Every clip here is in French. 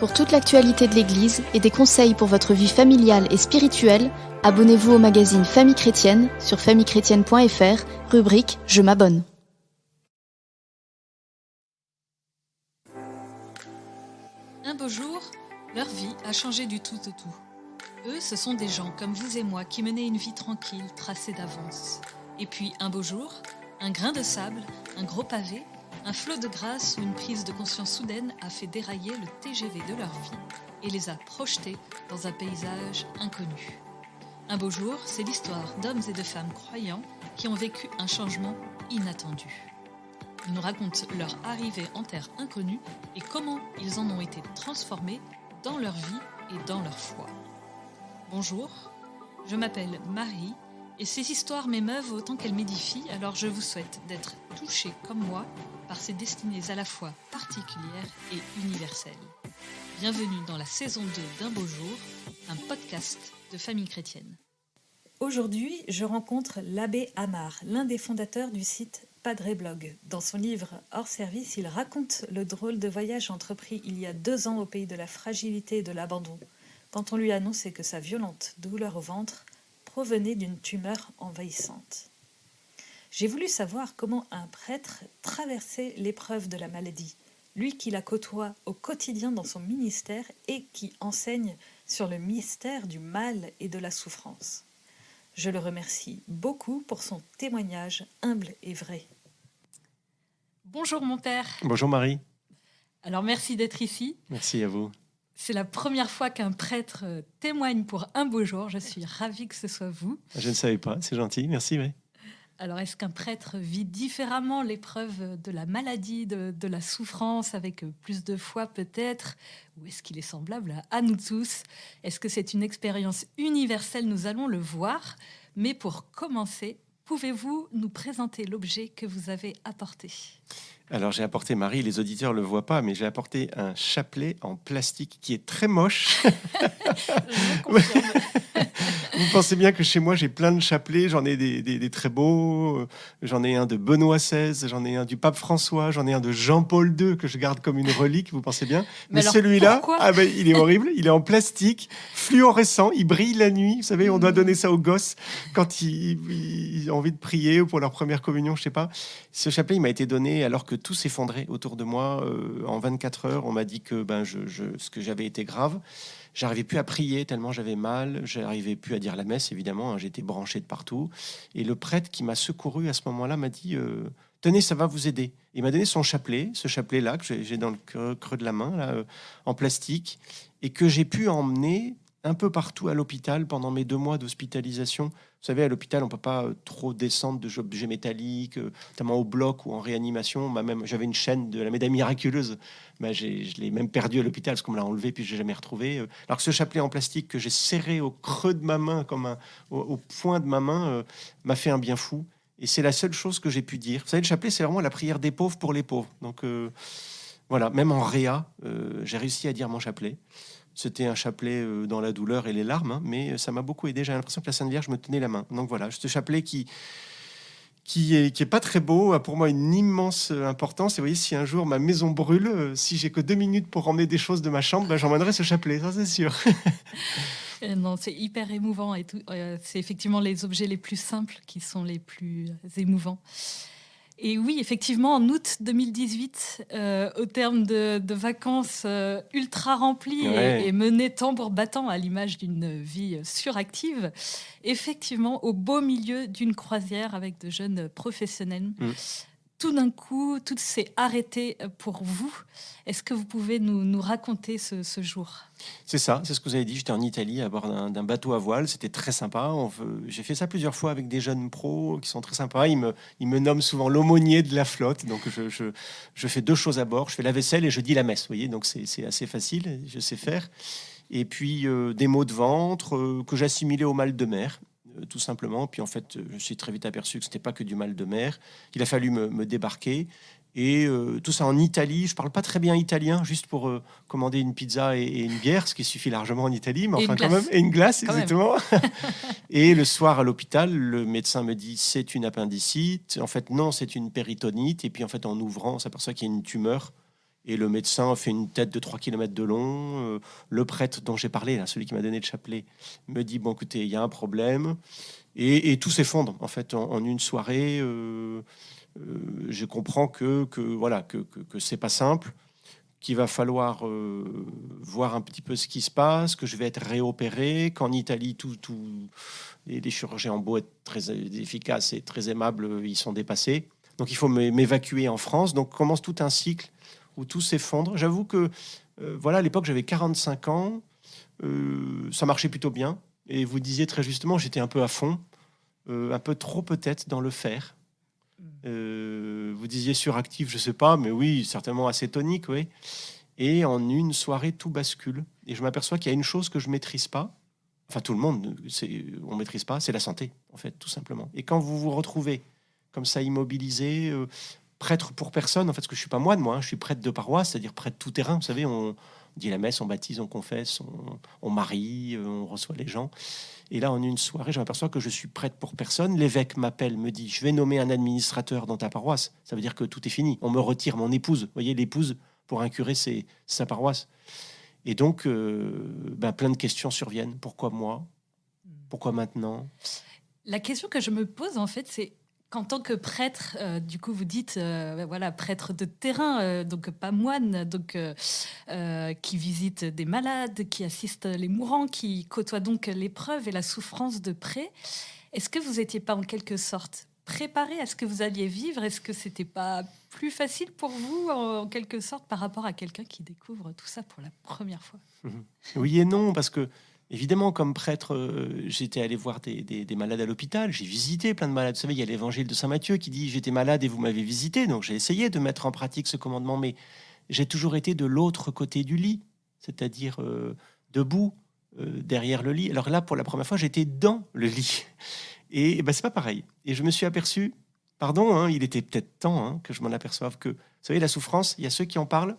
Pour toute l'actualité de l'Église et des conseils pour votre vie familiale et spirituelle, abonnez-vous au magazine Famille Chrétienne sur famillechrétienne.fr, rubrique « Je m'abonne ». Un beau jour, leur vie a changé du tout au tout. Eux, ce sont des gens comme vous et moi qui menaient une vie tranquille, tracée d'avance. Et puis, un beau jour, un grain de sable, un gros pavé, un flot de grâce ou une prise de conscience soudaine a fait dérailler le TGV de leur vie et les a projetés dans un paysage inconnu. Un beau jour, c'est l'histoire d'hommes et de femmes croyants qui ont vécu un changement inattendu. Ils nous racontent leur arrivée en terre inconnue et comment ils en ont été transformés dans leur vie et dans leur foi. Bonjour, je m'appelle Marie et ces histoires m'émeuvent autant qu'elles m'édifient, alors je vous souhaite d'être touchés comme moi par ces destinées à la fois particulières et universelles. Bienvenue dans la saison 2 d'Un beau jour, un podcast de Famille Chrétienne. Aujourd'hui, je rencontre l'abbé Amar, l'un des fondateurs du site Padre Blog. Dans son livre Hors service, il raconte le drôle de voyage entrepris il y a 2 ans au pays de la fragilité et de l'abandon, quand on lui annonçait que sa violente douleur au ventre provenait d'une tumeur envahissante. J'ai voulu savoir comment un prêtre traversait l'épreuve de la maladie, lui qui la côtoie au quotidien dans son ministère et qui enseigne sur le mystère du mal et de la souffrance. Je le remercie beaucoup pour son témoignage humble et vrai. Bonjour mon père. Bonjour Marie. Alors merci d'être ici. Merci à vous. C'est la première fois qu'un prêtre témoigne pour Un beau jour. Je suis ravie que ce soit vous. Je ne savais pas, c'est gentil, merci. Oui. Alors, est-ce qu'un prêtre vit différemment l'épreuve de la maladie, de la souffrance, avec plus de foi peut-être? Ou est-ce qu'il est semblable à nous tous? Est-ce que c'est une expérience universelle? Nous allons le voir. Mais pour commencer, pouvez-vous nous présenter l'objet que vous avez apporté? Alors j'ai apporté, Marie, les auditeurs ne le voient pas, mais j'ai apporté un chapelet en plastique qui est très moche. Je confirme. Vous pensez bien que chez moi, j'ai plein de chapelets. J'en ai des très beaux. J'en ai un de Benoît XVI, j'en ai un du pape François, j'en ai un de Jean-Paul II que je garde comme une relique, vous pensez bien. Mais alors, celui-là, il est horrible. Il est en plastique, fluorescent, il brille la nuit. Vous savez, on doit donner ça aux gosses quand ils ont envie de prier ou pour leur première communion, je sais pas. Ce chapelet, il m'a été donné alors que tout s'effondrait autour de moi. En 24 heures, on m'a dit que ce que j'avais été grave. J'arrivais plus à prier tellement j'avais mal. J'arrivais plus à dire la messe, évidemment. J'étais branché de partout. Et le prêtre qui m'a secouru à ce moment-là m'a dit tenez, ça va vous aider. Il m'a donné son chapelet, ce chapelet-là que j'ai dans le creux de la main, là, en plastique, et que j'ai pu emmener un peu partout à l'hôpital pendant mes 2 mois d'hospitalisation. Vous savez, à l'hôpital, on ne peut pas trop descendre d'objets métalliques, notamment au bloc ou en réanimation. J'avais une chaîne de la médaille miraculeuse. Je l'ai même perdue à l'hôpital parce qu'on me l'a enlevée puis je ne l'ai jamais retrouvée. Alors que ce chapelet en plastique que j'ai serré au creux de ma main, au point de ma main, m'a fait un bien fou. Et c'est la seule chose que j'ai pu dire. Vous savez, le chapelet, c'est vraiment la prière des pauvres pour les pauvres. Donc voilà, même en réa, j'ai réussi à dire mon chapelet. C'était un chapelet dans la douleur et les larmes, mais ça m'a beaucoup aidé. J'ai l'impression que la Sainte Vierge me tenait la main. Donc voilà, ce chapelet qui est pas très beau, a pour moi une immense importance. Et vous voyez, si un jour ma maison brûle, si j'ai que 2 minutes pour emmener des choses de ma chambre, j'emmènerai ce chapelet, ça c'est sûr. Non, c'est hyper émouvant et tout. C'est effectivement les objets les plus simples qui sont les plus émouvants. Et oui, effectivement, en août 2018, au terme de vacances ultra remplies et menées tambour battant à l'image d'une vie suractive, effectivement, au beau milieu d'une croisière avec de jeunes professionnels, tout d'un coup, tout s'est arrêté pour vous. Est-ce que vous pouvez nous raconter ce jour ? C'est ça, c'est ce que vous avez dit. J'étais en Italie à bord d'un bateau à voile. C'était très sympa. J'ai fait ça plusieurs fois avec des jeunes pros qui sont très sympas. Ils me nomment souvent l'aumônier de la flotte. Donc, je fais 2 choses à bord. Je fais la vaisselle et je dis la messe. Vous voyez, donc c'est assez facile. Je sais faire. Et puis, des maux de ventre que j'assimilais au mal de mer. Tout simplement. Puis en fait, je me suis très vite aperçu que c'était pas que du mal de mer. Il a fallu me débarquer. Et tout ça en Italie. Je parle pas très bien italien, juste pour commander une pizza et une bière, ce qui suffit largement en Italie, mais enfin quand même. Et une glace, exactement. Et le soir à l'hôpital, le médecin me dit c'est une appendicite. En fait, non, c'est une péritonite. Et puis en fait, en ouvrant, on s'aperçoit qu'il y a une tumeur Et le médecin fait une tête de 3 km de long. Le prêtre dont j'ai parlé, là, celui qui m'a donné le chapelet, me dit, bon, écoutez, il y a un problème. Et tout s'effondre, en fait, en une soirée. Je comprends que c'est pas simple, qu'il va falloir voir un petit peu ce qui se passe, que je vais être réopéré, qu'en Italie, les chirurgiens en beau être très efficaces et très aimables, ils sont dépassés. Donc il faut m'évacuer en France. Donc commence tout un cycle où tout s'effondre. J'avoue que à l'époque, j'avais 45 ans. Ça marchait plutôt bien. Et vous disiez très justement, j'étais un peu à fond, un peu trop peut-être dans le faire. Vous disiez suractif, je sais pas, mais oui, certainement assez tonique, oui. Et en une soirée, tout bascule. Et je m'aperçois qu'il y a une chose que je maîtrise pas. Enfin, tout le monde, on maîtrise pas, c'est la santé, en fait, tout simplement. Et quand vous vous retrouvez comme ça, immobilisé, prêtre pour personne, en fait, parce que je suis pas moine, moi, je suis prêtre de paroisse, c'est-à-dire prêtre tout terrain. Vous savez, on dit la messe, on baptise, on confesse, on marie, on reçoit les gens. Et là, en une soirée, je m'aperçois que je suis prêtre pour personne. L'évêque m'appelle, me dit, je vais nommer un administrateur dans ta paroisse. Ça veut dire que tout est fini. On me retire mon épouse. Vous voyez, l'épouse, pour un curé, c'est sa paroisse. Et donc, plein de questions surviennent. Pourquoi moi ? Pourquoi maintenant ? La question que je me pose, en fait, c'est qu'en tant que prêtre, du coup, vous dites, prêtre de terrain, donc pas moine, donc qui visite des malades, qui assiste les mourants, qui côtoie donc l'épreuve et la souffrance de près. Est-ce que vous n'étiez pas en quelque sorte préparé à ce que vous alliez vivre ? Est-ce que c'était pas plus facile pour vous, en quelque sorte, par rapport à quelqu'un qui découvre tout ça pour la première fois ? Oui et non, parce que évidemment, comme prêtre, j'étais allé voir des malades à l'hôpital. J'ai visité plein de malades. Vous savez, il y a l'évangile de Saint Matthieu qui dit « J'étais malade et vous m'avez visité ». Donc, j'ai essayé de mettre en pratique ce commandement. Mais j'ai toujours été de l'autre côté du lit, c'est-à-dire debout, derrière le lit. Alors là, pour la première fois, j'étais dans le lit. Et c'est pas pareil. Et je me suis aperçu, il était peut-être temps que je m'en aperçoive que, vous savez, la souffrance, il y a ceux qui en parlent,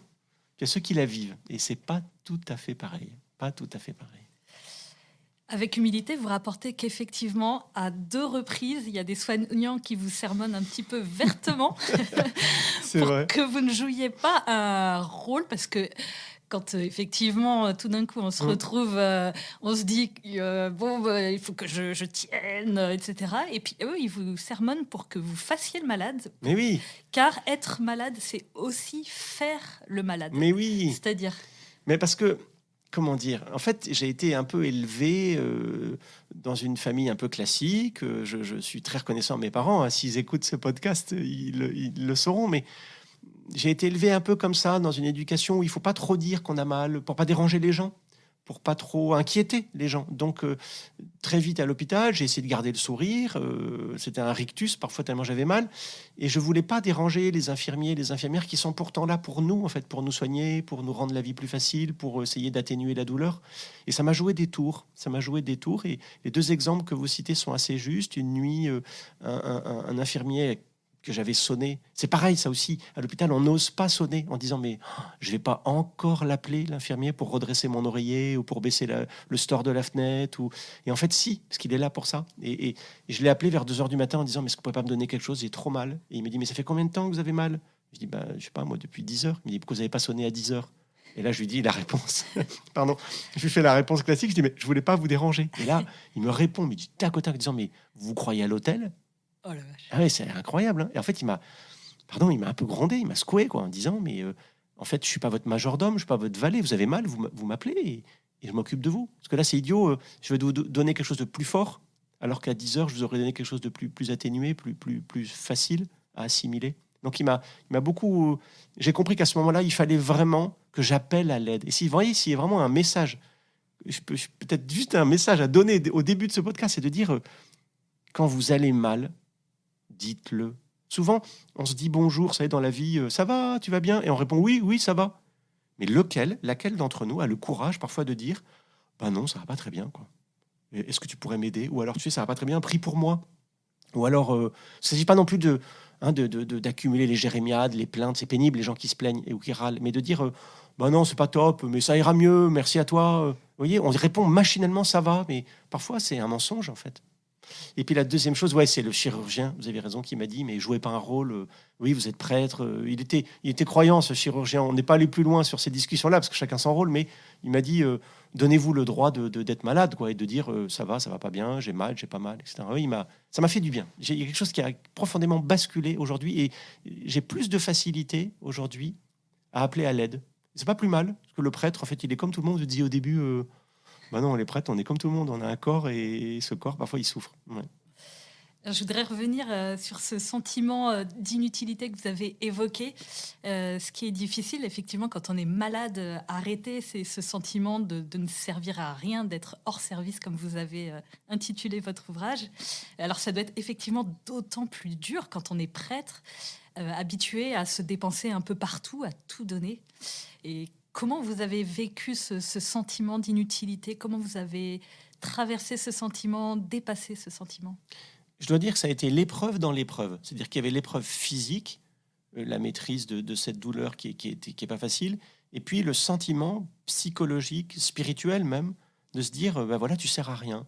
il y a ceux qui la vivent. Et c'est pas tout à fait pareil. Pas tout à fait pareil. Avec humilité, vous rapportez qu'effectivement, à 2 reprises, il y a des soignants qui vous sermonnent un petit peu vertement C'est pour vrai. que vous ne jouiez pas un rôle, parce que quand effectivement, tout d'un coup, on se retrouve, on se dit, il faut que je tienne, etc. Et puis eux, ils vous sermonnent pour que vous fassiez le malade. Mais oui. Car être malade, c'est aussi faire le malade. Mais oui. C'est-à-dire... Mais parce que, comment dire, en fait, j'ai été un peu élevé dans une famille un peu classique. Je suis très reconnaissant à mes parents. S'ils écoutent ce podcast, ils le sauront. Mais j'ai été élevé un peu comme ça, dans une éducation où il ne faut pas trop dire qu'on a mal, pour pas déranger les gens, pour pas trop inquiéter les gens. Donc, très vite à l'hôpital, j'ai essayé de garder le sourire. C'était un rictus, parfois tellement j'avais mal. Et je voulais pas déranger les infirmiers, les infirmières qui sont pourtant là pour nous, en fait, pour nous soigner, pour nous rendre la vie plus facile, pour essayer d'atténuer la douleur. Et ça m'a joué des tours. Et les 2 exemples que vous citez sont assez justes. Une nuit, un infirmier que j'avais sonné. C'est pareil, ça aussi. À l'hôpital, on n'ose pas sonner en disant « mais je vais pas encore l'appeler, l'infirmier, pour redresser mon oreiller ou pour baisser le store de la fenêtre. » Et en fait, si, parce qu'il est là pour ça. Et je l'ai appelé vers 2h du matin en disant « mais est-ce que vous pouvez pas me donner quelque chose ? J'ai trop mal. » Et il me dit « mais ça fait combien de temps que vous avez mal ?» Je dis « je sais pas, moi, depuis 10 heures. » Il me dit « pourquoi vous n'avez pas sonné à 10h ?» Et là, je lui dis la réponse. Pardon. Je lui fais la réponse classique. Je dis « mais je voulais pas vous déranger. » Et là, il me répond, mais du tac au tac, disant « mais vous croyez à l'hôtel ?» Oh la vache. Ah ouais, c'est incroyable. Et en fait, il m'a un peu grondé, il m'a secoué, en disant, mais en fait, je suis pas votre majordome, je suis pas votre valet, vous avez mal, vous m'appelez et je m'occupe de vous. Parce que là, c'est idiot, je vais vous donner quelque chose de plus fort, alors qu'à 10h, je vous aurais donné quelque chose de plus atténué, plus facile à assimiler. Donc, il m'a beaucoup... j'ai compris qu'à ce moment-là, il fallait vraiment que j'appelle à l'aide. Et si vous voyez, s'il y a vraiment un message, peut-être juste un message à donner au début de ce podcast, c'est de dire, quand vous allez mal, dites-le. Souvent, on se dit bonjour, vous savez, dans la vie, ça va, tu vas bien ? Et on répond oui, ça va. Mais laquelle d'entre nous a le courage parfois de dire non, ça va pas très bien, quoi. Est-ce que tu pourrais m'aider ? Ou alors, tu sais, ça va pas très bien, prie pour moi. Ou alors, il ne s'agit pas non plus d'accumuler les jérémiades, les plaintes, c'est pénible, les gens qui se plaignent ou qui râlent, mais de dire non, c'est pas top, mais ça ira mieux, merci à toi. Vous voyez, on répond machinalement ça va, mais parfois c'est un mensonge en fait. Et puis la deuxième chose, ouais, c'est le chirurgien, vous avez raison, qui m'a dit, mais jouez pas un rôle, oui, vous êtes prêtre. Il était croyant, ce chirurgien. On n'est pas allé plus loin sur ces discussions-là, parce que chacun son rôle, mais il m'a dit, donnez-vous le droit d'être malade, quoi, et de dire, ça va pas bien, j'ai mal, j'ai pas mal, etc. Oui, ça m'a fait du bien. Il y a quelque chose qui a profondément basculé aujourd'hui, et j'ai plus de facilité aujourd'hui à appeler à l'aide. C'est pas plus mal, parce que le prêtre, en fait, il est comme tout le monde. Je dis au début, bah non, les prêtres, on est comme tout le monde. On a un corps et ce corps, parfois, il souffre. Ouais. Alors, je voudrais revenir sur ce sentiment d'inutilité que vous avez évoqué. Ce qui est difficile, effectivement, quand on est malade, arrêter, c'est ce sentiment de ne servir à rien, d'être hors service, comme vous avez intitulé votre ouvrage. Alors, ça doit être effectivement d'autant plus dur quand on est prêtre, habitué à se dépenser un peu partout, à tout donner. Et comment vous avez vécu ce sentiment d'inutilité? Comment vous avez traversé ce sentiment, dépassé ce sentiment? Je dois dire que ça a été l'épreuve dans l'épreuve. C'est-à-dire qu'il y avait l'épreuve physique, la maîtrise de cette douleur qui est pas facile, et puis le sentiment psychologique, spirituel même, de se dire, bah voilà, tu sers à rien.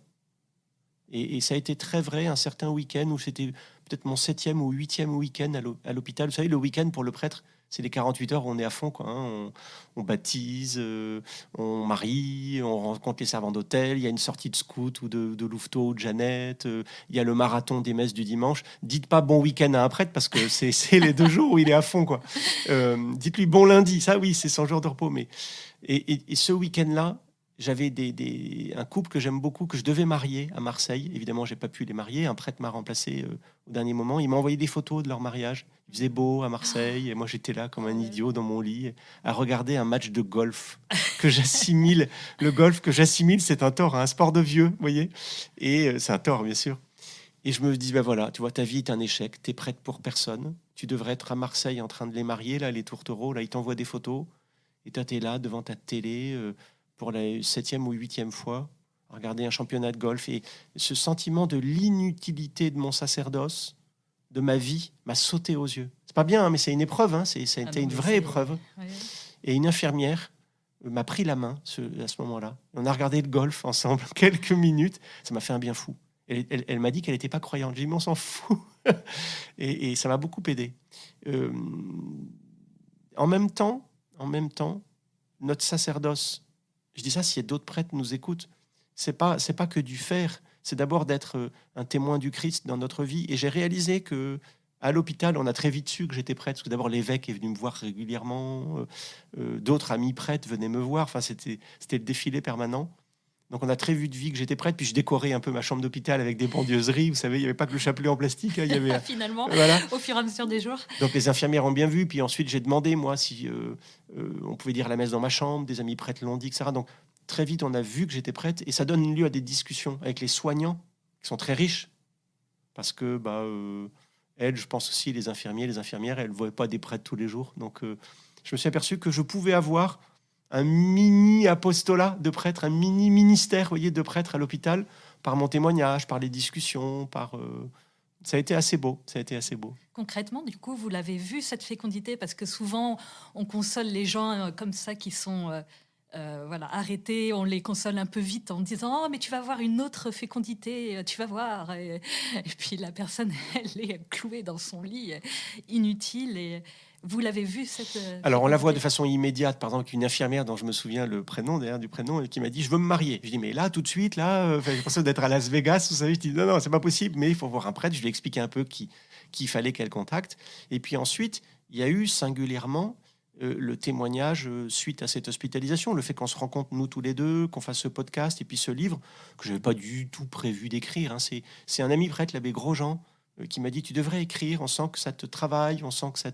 Et ça a été très vrai un certain week-end où c'était peut-être mon 7e ou 8e week-end à l'hôpital. Vous savez, le week-end pour le prêtre, c'est les 48 heures où on est à fond, quoi, hein. On baptise, on marie, on rencontre les servants d'hôtel, il y a une sortie de scout ou de louveteau ou de Jeannette, il y a le marathon des messes du dimanche. Dites pas bon week-end à un prêtre parce que c'est les 2 jours où il est à fond, quoi. Dites-lui bon lundi, ça oui, c'est 100 jours de repos. Mais... Et ce week-end-là, j'avais un couple que j'aime beaucoup, que je devais marier à Marseille. Évidemment, j'ai pas pu les marier. Un prêtre m'a remplacé au dernier moment. Il m'a envoyé des photos de leur mariage. Il faisait beau à Marseille. Et moi, j'étais là comme un idiot dans mon lit à regarder un match de golf que j'assimile. Le golf que j'assimile, c'est un tort, un sport de vieux, vous voyez. Et c'est un tort, bien sûr. Et je me dis, ben voilà, tu vois, ta vie est un échec. Tu es prête pour personne. Tu devrais être à Marseille en train de les marier, là, les tourtereaux. Là, ils t'envoient des photos. Et toi, tu es là devant ta télé... pour la 7e ou 8e fois, regarder un championnat de golf. Et ce sentiment de l'inutilité de mon sacerdoce, de ma vie, m'a sauté aux yeux. C'est pas bien, hein, mais c'est une épreuve. Hein, ça a été une vraie épreuve. Ouais. Et une infirmière m'a pris la main à ce moment-là. On a regardé le golf ensemble quelques minutes. Ça m'a fait un bien fou. Elle m'a dit qu'elle n'était pas croyante. J'ai dit, mais on s'en fout. et ça m'a beaucoup aidé. En même temps, notre sacerdoce, je dis ça, si d'autres prêtres nous écoutent, c'est pas que du faire, c'est d'abord d'être un témoin du Christ dans notre vie. Et j'ai réalisé que à l'hôpital, on a très vite su que j'étais prêtre, parce que d'abord l'évêque est venu me voir régulièrement, d'autres amis prêtres venaient me voir, enfin c'était le défilé permanent. Donc on a très vu de vie que j'étais prêtre, puis je décorais un peu ma chambre d'hôpital avec des bandieuseries, vous savez, il n'y avait pas que le chapelet en plastique. Hein, il y avait, finalement, voilà. Au fur et à mesure des jours. Donc les infirmières ont bien vu, puis ensuite j'ai demandé, moi, si on pouvait dire la messe dans ma chambre, des amis prêtres l'ont dit, etc. Donc très vite, on a vu que j'étais prêtre, et ça donne lieu à des discussions avec les soignants, qui sont très riches, parce que, elles, je pense aussi, les infirmières, elles ne voient pas des prêtres tous les jours. Donc je me suis aperçu que je pouvais avoir un mini-apostolat de prêtres, un mini-ministère, voyez, de prêtres à l'hôpital, par mon témoignage, par les discussions, ça a été assez beau. Concrètement, du coup, vous l'avez vu, cette fécondité, parce que souvent, on console les gens comme ça qui sont arrêtés, on les console un peu vite en disant « Oh, mais tu vas voir une autre fécondité, tu vas voir ». Et puis la personne, elle est clouée dans son lit, inutile. Et vous l'avez vu, cette Alors, on la voit de façon immédiate, par exemple, une infirmière dont je me souviens le prénom, d'ailleurs, du prénom, qui m'a dit « Je veux me marier ». Je dis « Mais là, tout de suite, là, j'ai l'impression d'être à Las Vegas, vous savez ». Je dis « Non, c'est pas possible, mais il faut voir un prêtre ». Je lui ai expliqué un peu qu'il fallait qu'elle contacte. Et puis ensuite, il y a eu singulièrement le témoignage suite à cette hospitalisation, le fait qu'on se rencontre, nous tous les deux, qu'on fasse ce podcast et puis ce livre, que je n'avais pas du tout prévu d'écrire. Hein. C'est un ami prêtre, l'abbé Grosjean, qui m'a dit « Tu devrais écrire, on sent que ça te travaille, on sent que ça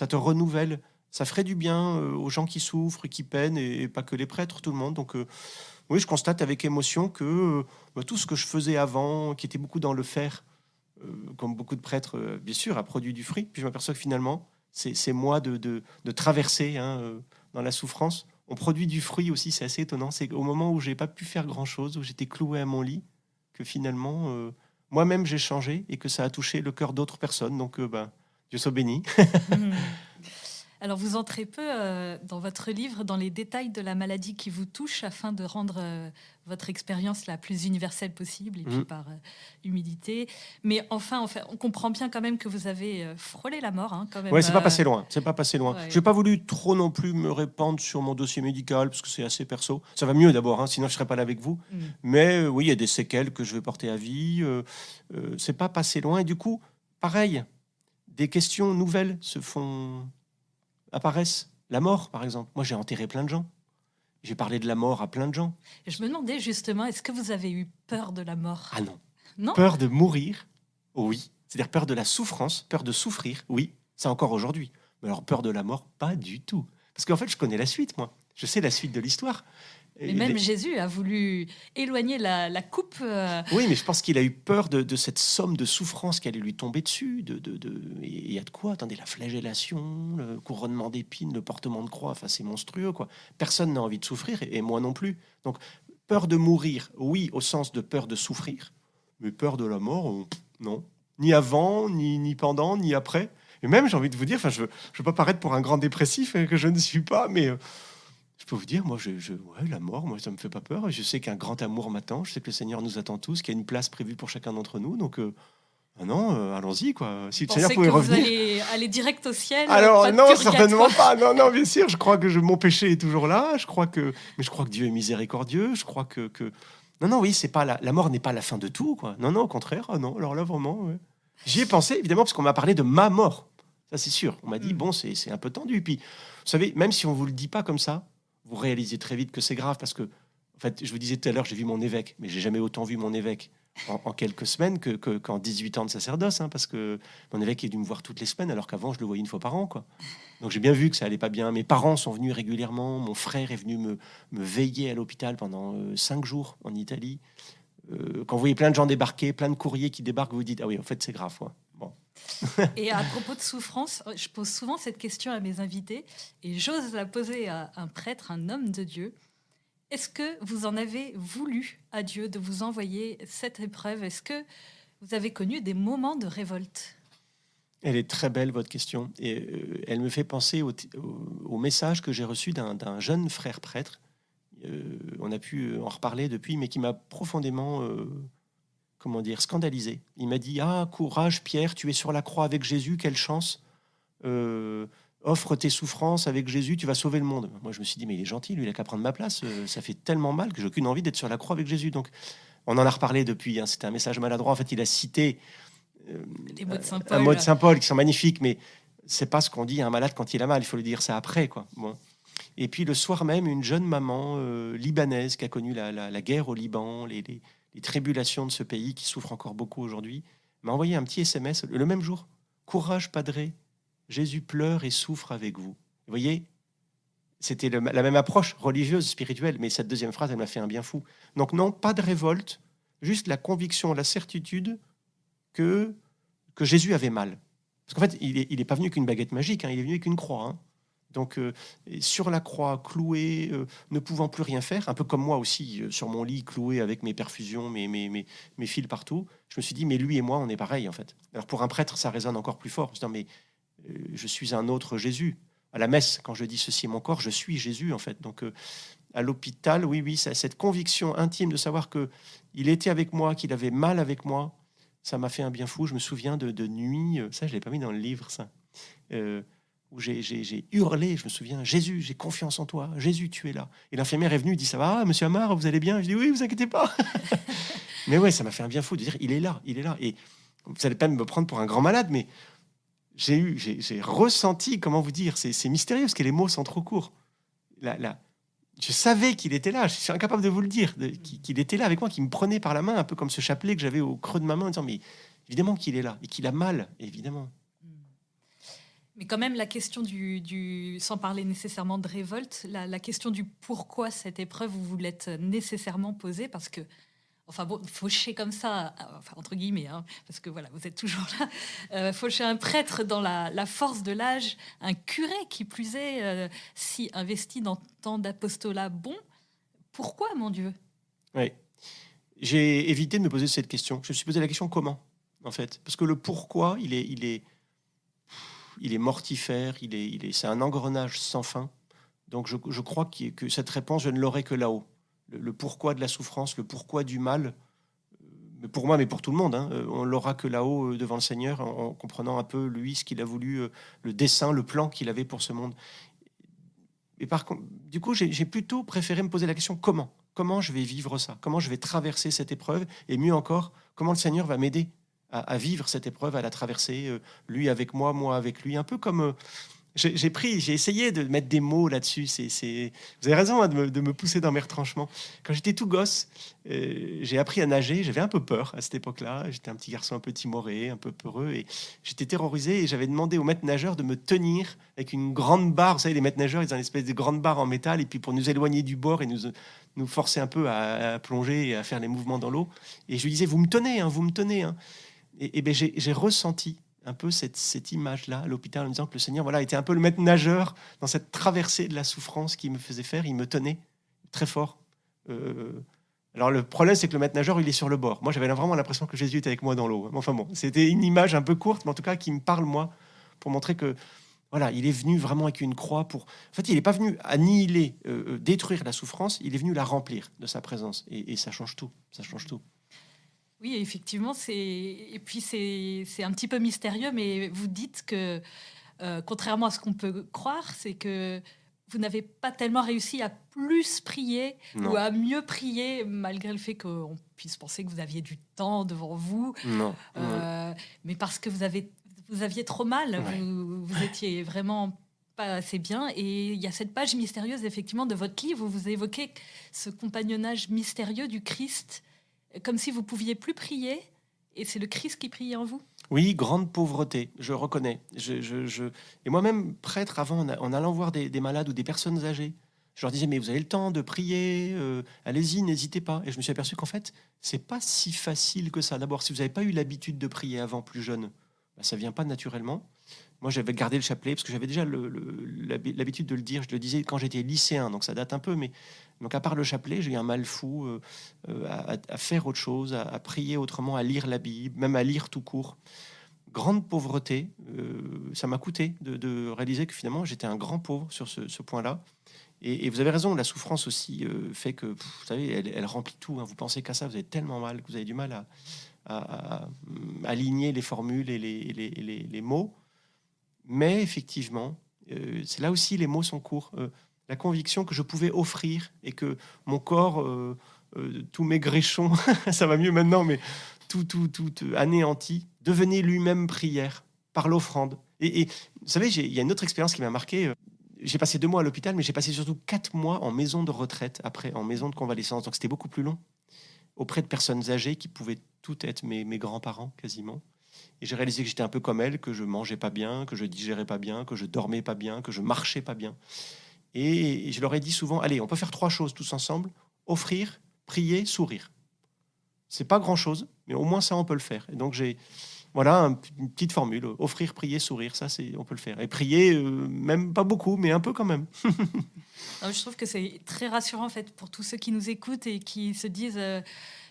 te renouvelle. Ça ferait du bien aux gens qui souffrent, qui peinent, et pas que les prêtres, tout le monde. » Donc oui, je constate avec émotion que tout ce que je faisais avant, qui était beaucoup dans le faire, comme beaucoup de prêtres, bien sûr, a produit du fruit. Puis je m'aperçois que finalement, c'est moi de traverser dans la souffrance. On produit du fruit aussi, c'est assez étonnant. C'est au moment où j'ai pas pu faire grand-chose, où j'étais cloué à mon lit, que finalement... moi-même, j'ai changé et que ça a touché le cœur d'autres personnes. Donc, Dieu soit béni. Alors, vous entrez peu dans votre livre dans les détails de la maladie qui vous touche afin de rendre votre expérience la plus universelle possible et puis par humilité. Mais enfin, on comprend bien quand même que vous avez frôlé la mort. Hein, quand même, Ouais, c'est pas passé loin. C'est pas passé loin. Ouais. J'ai pas voulu trop non plus me répandre sur mon dossier médical parce que c'est assez perso. Ça va mieux d'abord, hein, sinon je serais pas là avec vous. Mais oui, il y a des séquelles que je vais porter à vie. C'est pas passé loin et du coup, pareil, des questions nouvelles apparaissent. La mort, par exemple. Moi, j'ai enterré plein de gens. J'ai parlé de la mort à plein de gens. Et je me demandais justement, est-ce que vous avez eu peur de la mort? Ah non. Non. Peur de mourir, oui. C'est-à-dire peur de la souffrance, peur de souffrir, oui. C'est encore aujourd'hui. Mais alors peur de la mort, pas du tout. Parce qu'en fait, je connais la suite, moi. Je sais la suite de l'histoire. Mais même Jésus a voulu éloigner la coupe. Oui, mais je pense qu'il a eu peur de cette somme de souffrance qui allait lui tomber dessus. Et il y a de quoi? Attendez, la flagellation, le couronnement d'épines, le portement de croix, enfin, c'est monstrueux, quoi. Personne n'a envie de souffrir, et moi non plus. Donc, peur de mourir, oui, au sens de peur de souffrir, mais peur de la mort, non. Ni avant, ni pendant, ni après. Et même, j'ai envie de vous dire, je veux pas paraître pour un grand dépressif, que je ne suis pas, mais... je peux vous dire, moi, ouais, la mort, moi, ça me fait pas peur. Je sais qu'un grand amour m'attend. Je sais que le Seigneur nous attend tous, qu'il y a une place prévue pour chacun d'entre nous. Donc, allons-y, quoi. Si le Seigneur pouvait revenir. Vous allez aller direct au ciel. Alors, non, certainement pas. Non, bien sûr. Je crois que mon péché est toujours là. Mais je crois que Dieu est miséricordieux. Je crois que... Non, oui, c'est pas la mort n'est pas la fin de tout, quoi. Non, au contraire. Ah non, alors là, vraiment, ouais. J'y ai pensé, évidemment, parce qu'on m'a parlé de ma mort. Ça, c'est sûr. On m'a dit, bon, c'est un peu tendu. Puis, vous savez, même si on vous le dit pas comme ça, vous réalisez très vite que c'est grave parce que, en fait, je vous disais tout à l'heure, j'ai vu mon évêque, mais j'ai jamais autant vu mon évêque en quelques semaines qu'en 18 ans de sacerdoce, hein, parce que mon évêque est dû me voir toutes les semaines, alors qu'avant, je le voyais une fois par an, quoi. Donc j'ai bien vu que ça allait pas bien. Mes parents sont venus régulièrement, mon frère est venu me veiller à l'hôpital pendant 5 jours en Italie. Quand vous voyez plein de gens débarquer, plein de courriers qui débarquent, vous vous dites, ah oui, en fait, c'est grave, quoi. Bon. Et à propos de souffrance, je pose souvent cette question à mes invités et j'ose la poser à un prêtre, un homme de Dieu. Est-ce que vous en avez voulu à Dieu de vous envoyer cette épreuve? Est-ce que vous avez connu des moments de révolte? Elle est très belle, votre question. Et elle me fait penser au message que j'ai reçu d'un jeune frère prêtre. On a pu en reparler depuis, mais qui m'a profondément... scandalisé. Il m'a dit, ah, courage Pierre, tu es sur la croix avec Jésus, quelle chance. Offre tes souffrances avec Jésus, tu vas sauver le monde. Moi, je me suis dit, mais il est gentil, lui, il a qu'à prendre ma place. Ça fait tellement mal que j'ai aucune envie d'être sur la croix avec Jésus. Donc, on en a reparlé depuis. Hein, c'était un message maladroit. En fait, il a cité les mots de Saint un mot de Saint Paul qui sont magnifiques, mais c'est pas ce qu'on dit à un malade quand il a mal. Il faut lui dire ça après, quoi. Bon. Et puis, le soir même, une jeune maman libanaise qui a connu la guerre au Liban, les tribulations de ce pays qui souffre encore beaucoup aujourd'hui, m'a envoyé un petit SMS le même jour. Courage, padré, Jésus pleure et souffre avec vous. Vous voyez, c'était la même approche religieuse, spirituelle, mais cette deuxième phrase, elle m'a fait un bien fou. Donc non, pas de révolte, juste la conviction, la certitude que Jésus avait mal. Parce qu'en fait, il est pas venu qu'une baguette magique, hein, il est venu avec une croix. Hein. Donc, sur la croix, cloué, ne pouvant plus rien faire, un peu comme moi aussi, sur mon lit, cloué avec mes perfusions, mes fils partout, je me suis dit, mais lui et moi, on est pareil, en fait. Alors, pour un prêtre, ça résonne encore plus fort. Je me dis, mais je suis un autre Jésus. À la messe, quand je dis ceci est mon corps, je suis Jésus, en fait. Donc, à l'hôpital, oui, cette conviction intime de savoir qu'il était avec moi, qu'il avait mal avec moi, ça m'a fait un bien fou. Je me souviens de nuits, ça, je ne l'ai pas mis dans le livre, ça. Où j'ai hurlé, je me souviens, Jésus, j'ai confiance en toi, Jésus, tu es là. Et l'infirmière est venue, elle dit, ça va, monsieur Amar, vous allez bien? Je dis, oui, vous inquiétez pas. Mais ouais, ça m'a fait un bien fou de dire, il est là. Et vous n'allez pas me prendre pour un grand malade, mais j'ai ressenti, comment vous dire, c'est mystérieux, parce que les mots sont trop courts. Je savais qu'il était là, je suis incapable de vous le dire, qu'il était là avec moi, qu'il me prenait par la main, un peu comme ce chapelet que j'avais au creux de ma main, en disant, mais évidemment qu'il est là, et qu'il a mal, évidemment. Mais quand même, la question sans parler nécessairement de révolte, la question du pourquoi cette épreuve, vous vous l'êtes nécessairement posée, parce que, enfin bon, faucher comme ça, enfin entre guillemets, hein, parce que voilà, vous êtes toujours là, faucher un prêtre dans la force de l'âge, un curé qui plus est, si investi dans tant d'apostolat bon, pourquoi, mon Dieu? Oui, j'ai évité de me poser cette question. Je me suis posé la question comment, en fait, parce que le pourquoi, il est il est mortifère, c'est un engrenage sans fin. Donc je crois que cette réponse, je ne l'aurai que là-haut. Le pourquoi de la souffrance, le pourquoi du mal, mais pour moi, mais pour tout le monde, hein, on l'aura que là-haut devant le Seigneur, en comprenant un peu, lui, ce qu'il a voulu, le dessein, le plan qu'il avait pour ce monde. Et par contre, du coup, j'ai plutôt préféré me poser la question comment je vais vivre ça, comment je vais traverser cette épreuve, et mieux encore, comment le Seigneur va m'aider à vivre cette épreuve, à la traverser, lui avec moi, moi avec lui, un peu comme j'ai essayé de mettre des mots là-dessus. Vous avez raison, hein, de me pousser dans mes retranchements. Quand j'étais tout gosse, j'ai appris à nager. J'avais un peu peur à cette époque-là. J'étais un petit garçon un peu timoré, un peu peureux, et j'étais terrorisé. Et j'avais demandé au maître nageur de me tenir avec une grande barre. Vous savez, les maîtres nageurs, ils ont une espèce de grande barre en métal, et puis pour nous éloigner du bord et nous forcer un peu à plonger et à faire les mouvements dans l'eau. Et je lui disais, vous me tenez, hein, vous me tenez. Hein. Et ben j'ai ressenti un peu cette image-là à l'hôpital, en me disant que le Seigneur, voilà, était un peu le maître nageur dans cette traversée de la souffrance qu'il me faisait faire. Il me tenait très fort. Alors le problème, c'est que le maître nageur, il est sur le bord. Moi, j'avais vraiment l'impression que Jésus était avec moi dans l'eau. Enfin bon, c'était une image un peu courte, mais en tout cas qui me parle, moi, pour montrer que voilà, il est venu vraiment avec une croix pour... En fait, il n'est pas venu annihiler, détruire la souffrance, il est venu la remplir de sa présence. Et ça change tout. Ça change tout. Oui, effectivement, c'est un petit peu mystérieux, mais vous dites que, contrairement à ce qu'on peut croire, c'est que vous n'avez pas tellement réussi à plus prier Non. ou à mieux prier, malgré le fait qu'on puisse penser que vous aviez du temps devant vous, Non. mais parce que vous aviez trop mal, Ouais. vous étiez vraiment pas assez bien. Et il y a cette page mystérieuse, effectivement, de votre livre où vous évoquez ce compagnonnage mystérieux du Christ, comme si vous pouviez plus prier, et c'est le Christ qui priait en vous. Oui, grande pauvreté, je reconnais. Et moi-même, prêtre, avant, en allant voir des malades ou des personnes âgées, je leur disais, mais vous avez le temps de prier, allez-y, n'hésitez pas. Et je me suis aperçu qu'en fait, c'est pas si facile que ça. D'abord, si vous n'avez pas eu l'habitude de prier avant, plus jeune, bah, ça vient pas naturellement. Moi, j'avais gardé le chapelet parce que j'avais déjà l'habitude de le dire. Je le disais quand j'étais lycéen, donc ça date un peu. Mais donc, à part le chapelet, j'ai eu un mal fou à faire autre chose, à prier autrement, à lire la Bible, même à lire tout court. Grande pauvreté, ça m'a coûté de réaliser que finalement, j'étais un grand pauvre sur ce point-là. Et vous avez raison, la souffrance aussi fait que, vous savez, elle remplit tout. Hein. Vous pensez qu'à ça, vous avez tellement mal que vous avez du mal à aligner les formules et les mots. Mais effectivement, c'est là aussi les mots sont courts. La conviction que je pouvais offrir et que mon corps, tous mes gréchons, ça va mieux maintenant, mais tout anéanti, devenait lui-même prière par l'offrande. Et vous savez, il y a une autre expérience qui m'a marqué. J'ai passé 2 mois à l'hôpital, mais j'ai passé surtout 4 mois en maison de retraite, après, en maison de convalescence. Donc c'était beaucoup plus long, auprès de personnes âgées qui pouvaient toutes être mes grands-parents quasiment. Et j'ai réalisé que j'étais un peu comme elle, que je mangeais pas bien, que je digérais pas bien, que je dormais pas bien, que je marchais pas bien. Et je leur ai dit souvent, allez, on peut faire 3 choses tous ensemble, offrir, prier, sourire. C'est pas grand-chose, mais au moins ça, on peut le faire. Et donc voilà une petite formule, offrir, prier, sourire, ça, on peut le faire. Et prier, même pas beaucoup, mais un peu quand même. Non, je trouve que c'est très rassurant en fait pour tous ceux qui nous écoutent et qui se disent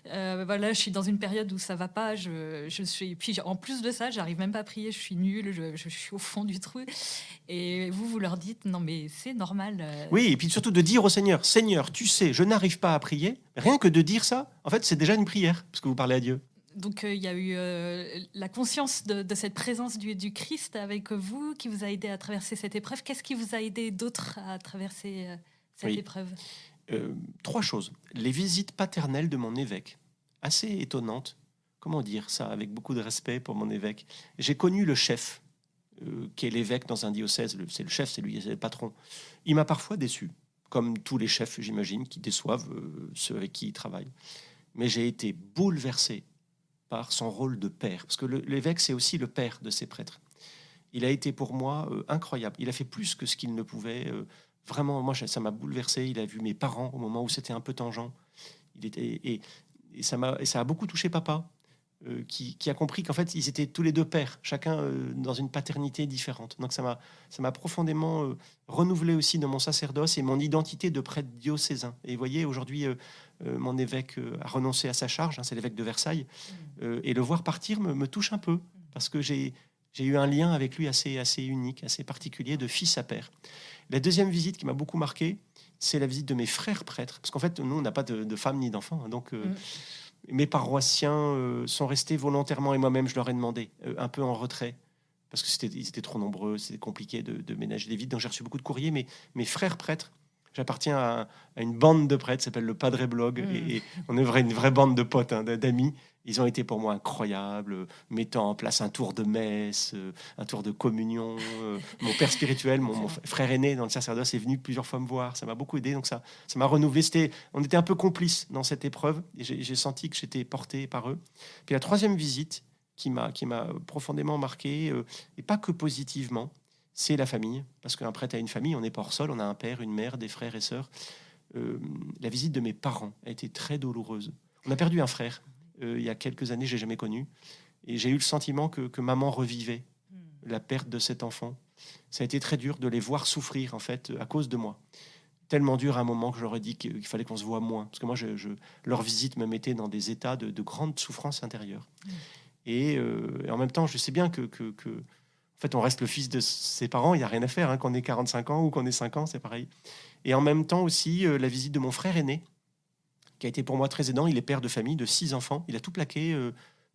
voilà, je suis dans une période où ça va pas, je suis, puis en plus de ça, j'arrive même pas à prier, je suis nulle, je suis au fond du trou. Et vous leur dites non mais c'est normal. Oui, et puis surtout de dire au Seigneur, Seigneur, tu sais, je n'arrive pas à prier. Rien que de dire ça, en fait, c'est déjà une prière, parce que vous parlez à Dieu. Donc il y a eu la conscience de cette présence du Christ avec vous qui vous a aidé à traverser cette épreuve. Qu'est-ce qui vous a aidé d'autre à traverser cette épreuve ? 3 choses. Les visites paternelles de mon évêque, assez étonnantes. Comment dire ça avec beaucoup de respect pour mon évêque. J'ai connu le chef, qui est l'évêque dans un diocèse. C'est le chef, c'est lui, c'est le patron. Il m'a parfois déçu, comme tous les chefs, j'imagine, qui déçoivent ceux avec qui ils travaillent. Mais j'ai été bouleversé par son rôle de père, parce que l'évêque, c'est aussi le père de ses prêtres. Il a été pour moi incroyable. Il a fait plus que ce qu'il ne pouvait. Vraiment, moi, ça m'a bouleversé. Il a vu mes parents au moment où c'était un peu tangent. Et ça a beaucoup touché papa, qui a compris qu'en fait, ils étaient tous les 2 pères, chacun dans une paternité différente. Donc ça m'a profondément renouvelé aussi dans mon sacerdoce et mon identité de prêtre diocésain. Et vous voyez, aujourd'hui, mon évêque a renoncé à sa charge, hein, c'est l'évêque de Versailles, et le voir partir me touche un peu, parce que j'ai J'ai eu un lien avec lui assez unique, assez particulier, de fils à père. La deuxième visite qui m'a beaucoup marqué, c'est la visite de mes frères prêtres. Parce qu'en fait, nous, on n'a pas de femmes ni d'enfants. Hein, donc, mes paroissiens sont restés volontairement, et moi-même, je leur ai demandé, un peu en retrait. Parce qu'ils étaient trop nombreux, c'était compliqué de ménager des visites. Donc, j'ai reçu beaucoup de courriers. Mais mes frères prêtres, j'appartiens à une bande de prêtres, ça s'appelle le Padre Blog. Et on est une vraie bande de potes, hein, d'amis. Ils ont été pour moi incroyables, mettant en place un tour de messe, un tour de communion. Mon père spirituel, mon frère aîné dans le sacerdoce est venu plusieurs fois me voir. Ça m'a beaucoup aidé, donc ça m'a renouvelé. On était un peu complices dans cette épreuve et j'ai senti que j'étais porté par eux. Puis la troisième visite qui m'a profondément marqué, et pas que positivement, c'est la famille. Parce qu'un prêtre a une famille, on n'est pas hors sol, on a un père, une mère, des frères et sœurs. La visite de mes parents a été très douloureuse. On a perdu un frère. Il y a quelques années, je l'ai jamais connu. Et j'ai eu le sentiment que maman revivait la perte de cet enfant. Ça a été très dur de les voir souffrir, en fait, à cause de moi. Tellement dur à un moment que j'aurais dit qu'il fallait qu'on se voit moins. Parce que moi, leur visite me mettait dans des états de grande souffrance intérieure. Et en même temps, je sais bien que en fait, on reste le fils de ses parents. Il n'y a rien à faire, hein, qu'on ait 45 ans ou qu'on ait 5 ans, c'est pareil. Et en même temps aussi, la visite de mon frère aîné, qui a été pour moi très aidant. Il est père de famille de 6 enfants. Il a tout plaqué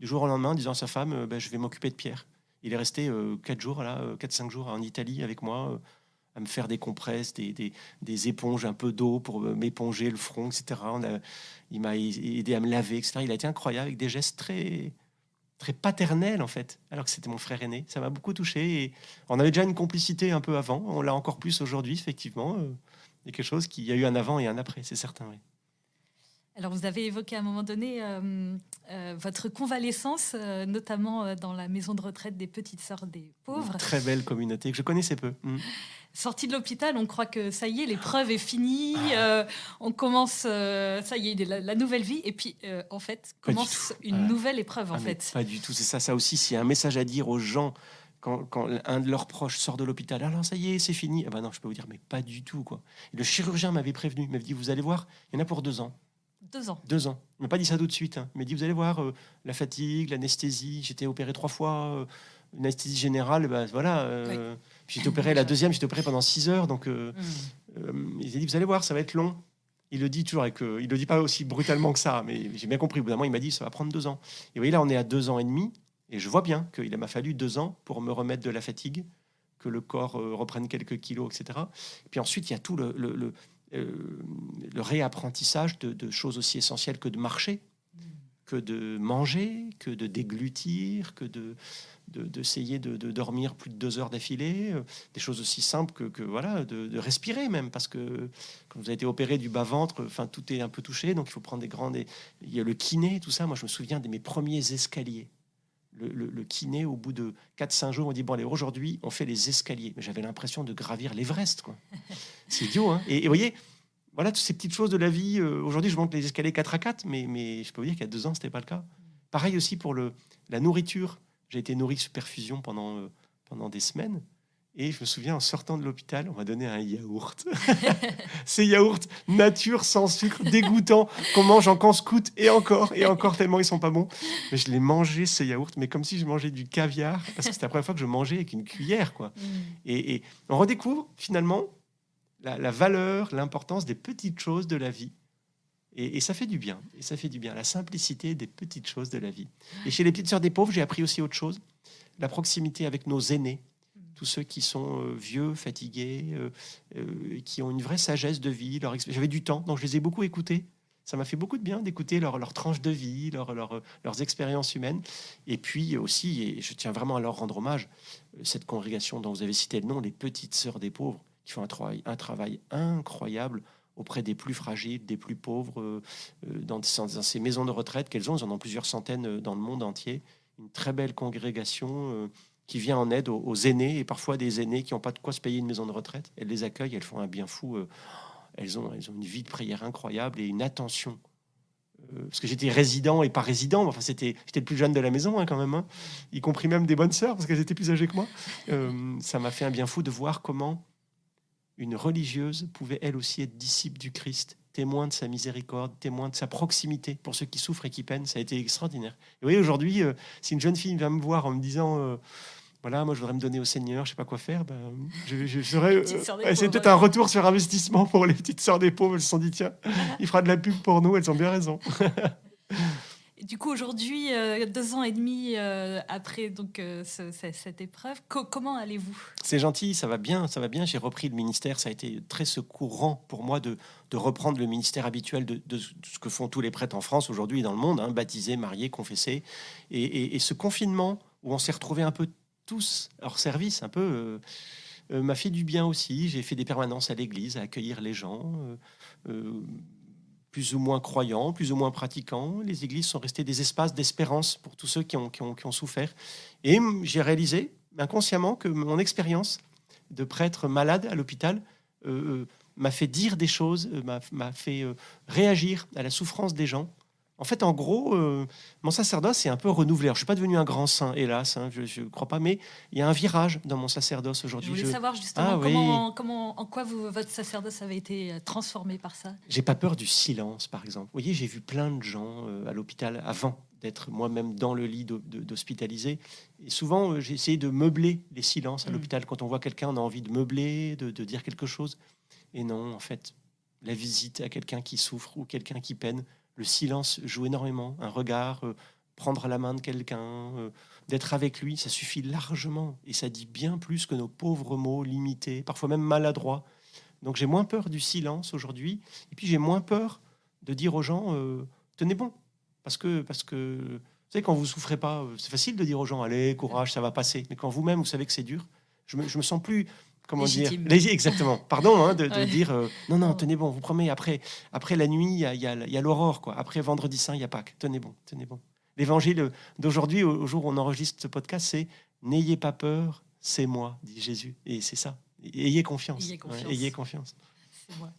du jour au lendemain, en disant à sa femme, je vais m'occuper de Pierre. Il est resté 4-5 jours en Italie avec moi, à me faire des compresses, des éponges, un peu d'eau pour m'éponger le front, etc. Il m'a aidé à me laver, etc. Il a été incroyable, avec des gestes très, très paternels, en fait, alors que c'était mon frère aîné. Ça m'a beaucoup touché. Et on avait déjà une complicité un peu avant. On l'a encore plus aujourd'hui, effectivement. Il y a quelque chose qui y a eu un avant et un après, c'est certain, oui. Alors, vous avez évoqué à un moment donné votre convalescence, notamment dans la maison de retraite des Petites Sœurs des Pauvres. Une très belle communauté que je connaissais peu. Sortie de l'hôpital, on croit que ça y est, l'épreuve est finie, on commence, ça y est, la nouvelle vie. Et puis, en fait, commence une nouvelle épreuve, en fait. Pas du tout, c'est ça aussi. S'il y a un message à dire aux gens quand un de leurs proches sort de l'hôpital, alors ça y est, c'est fini. Ah ben non, je peux vous dire, mais pas du tout, quoi. Et le chirurgien m'avait prévenu, il m'avait dit, vous allez voir, il y en a pour 2 ans. 2 ans. 2 ans. Il m'a pas dit ça tout de suite. Hein. Il m'a dit, vous allez voir, la fatigue, l'anesthésie. J'étais opéré 3 fois, une anesthésie générale. Voilà. Oui. Puis j'étais opéré la deuxième, j'étais opéré pendant 6 heures. Donc, il a dit, vous allez voir, ça va être long. Il le dit toujours, il le dit pas aussi brutalement que ça, mais j'ai bien compris. Au bout d'un moment, il m'a dit, ça va prendre 2 ans. Et vous voyez, là, on est à 2 ans et demi. Et je vois bien qu'il m'a fallu 2 ans pour me remettre de la fatigue, que le corps reprenne quelques kilos, etc. Et puis ensuite, il y a tout le réapprentissage de choses aussi essentielles que de marcher, que de manger, que de déglutir, que d'essayer de dormir plus de 2 heures d'affilée, des choses aussi simples que voilà, de respirer même, parce que quand vous avez été opéré du bas-ventre, enfin, tout est un peu touché, donc il faut prendre il y a le kiné, tout ça. Moi, je me souviens de mes premiers escaliers. Le kiné, au bout de 4-5 jours, on dit, bon, allez, aujourd'hui, on fait les escaliers. Mais j'avais l'impression de gravir l'Everest, quoi. C'est idiot, hein. Et vous voyez, voilà, toutes ces petites choses de la vie. Aujourd'hui, je monte les escaliers 4x4, mais je peux vous dire qu'il y a 2 ans, c'était pas le cas. Pareil aussi pour la nourriture. J'ai été nourri sous perfusion pendant des semaines. Et je me souviens, en sortant de l'hôpital, on m'a donné un yaourt. Ces yaourts nature, sans sucre, dégoûtants, qu'on mange en casse-croûte et encore, tellement ils sont pas bons. Mais je les mangeais, ces yaourts, mais comme si je mangeais du caviar, parce que c'était la première fois que je mangeais avec une cuillère, quoi. Et on redécouvre, finalement, la valeur, l'importance des petites choses de la vie. Et ça fait du bien. Et ça fait du bien. La simplicité des petites choses de la vie. Et chez les Petites Sœurs des Pauvres, j'ai appris aussi autre chose. La proximité avec nos aînés. Tous ceux qui sont vieux, fatigués, qui ont une vraie sagesse de vie. J'avais du temps, donc je les ai beaucoup écoutés. Ça m'a fait beaucoup de bien d'écouter leur tranche de vie, leurs expériences humaines. Et puis aussi, et je tiens vraiment à leur rendre hommage, cette congrégation dont vous avez cité le nom, les Petites Sœurs des Pauvres, qui font un travail incroyable auprès des plus fragiles, des plus pauvres, dans ces maisons de retraite qu'elles ont. Elles en ont plusieurs centaines dans le monde entier. Une très belle congrégation qui vient en aide aux aînés, et parfois des aînés qui n'ont pas de quoi se payer une maison de retraite. Elles les accueillent, elles font un bien fou. Elles ont une vie de prière incroyable et une attention. Parce que j'étais résident et pas résident, enfin j'étais le plus jeune de la maison, hein, quand même, hein, y compris même des bonnes sœurs, parce qu'elles étaient plus âgées que moi. Ça m'a fait un bien fou de voir comment une religieuse pouvait elle aussi être disciple du Christ, témoin de sa miséricorde, témoin de sa proximité pour ceux qui souffrent et qui peinent. Ça a été extraordinaire. Et vous voyez, aujourd'hui, si une jeune fille vient me voir en me disant voilà, moi je voudrais me donner au Seigneur, je sais pas quoi faire. Je serais. Petites sœurs des C'est pauvres. peut-être un retour sur investissement pour les petites sœurs des pauvres. Elles se sont dit tiens, il fera de la pub pour nous. Elles ont bien raison. Et du coup, aujourd'hui, 2 ans et demi après donc, cette épreuve, comment allez-vous ? C'est gentil, ça va bien, ça va bien. J'ai repris le ministère, ça a été très secourant pour moi de reprendre le ministère habituel de ce que font tous les prêtres en France aujourd'hui et dans le monde, hein, baptisés, mariés, confessés. Et ce confinement où on s'est retrouvés un peu tous hors service, un peu, m'a fait du bien aussi. J'ai fait des permanences à l'église, à accueillir les gens, plus ou moins croyants, plus ou moins pratiquants. Les églises sont restées des espaces d'espérance pour tous ceux qui ont souffert. Et j'ai réalisé inconsciemment que mon expérience de prêtre malade à l'hôpital m'a fait dire des choses, m'a fait réagir à la souffrance des gens. En fait, en gros, mon sacerdoce est un peu renouvelé. Alors, je ne suis pas devenu un grand saint, hélas, hein, je ne crois pas, mais il y a un virage dans mon sacerdoce Je aujourd'hui. voulais savoir justement Ah, oui. en quoi votre sacerdoce avait été transformé par ça. J'ai pas peur du silence, par exemple. Vous voyez, j'ai vu plein de gens à l'hôpital avant d'être moi-même dans le lit d'hospitalisé. Et souvent, j'ai essayé de meubler les silences à l'hôpital. Quand on voit quelqu'un, on a envie de meubler, de dire quelque chose. Et non, en fait, la visite à quelqu'un qui souffre ou quelqu'un qui peine, le silence joue énormément. Un regard, prendre la main de quelqu'un, d'être avec lui, ça suffit largement. Et ça dit bien plus que nos pauvres mots limités, parfois même maladroits. Donc j'ai moins peur du silence aujourd'hui. Et puis j'ai moins peur de dire aux gens, tenez bon. Parce que vous savez, quand vous souffrez pas, c'est facile de dire aux gens, allez, courage, ça va passer. Mais quand vous-même, vous savez que c'est dur, je me sens plus... Comment Légitime. dire exactement. Pardon hein, de Ouais. dire non, tenez bon, vous promettez, après la nuit, il y a l'aurore, quoi. Après vendredi saint, il y a Pâques. Tenez bon, tenez bon. L'évangile d'aujourd'hui, au jour où on enregistre ce podcast, c'est n'ayez pas peur, c'est moi, dit Jésus. Et c'est ça. Ayez confiance. Ayez confiance. Ouais, ayez confiance. C'est moi.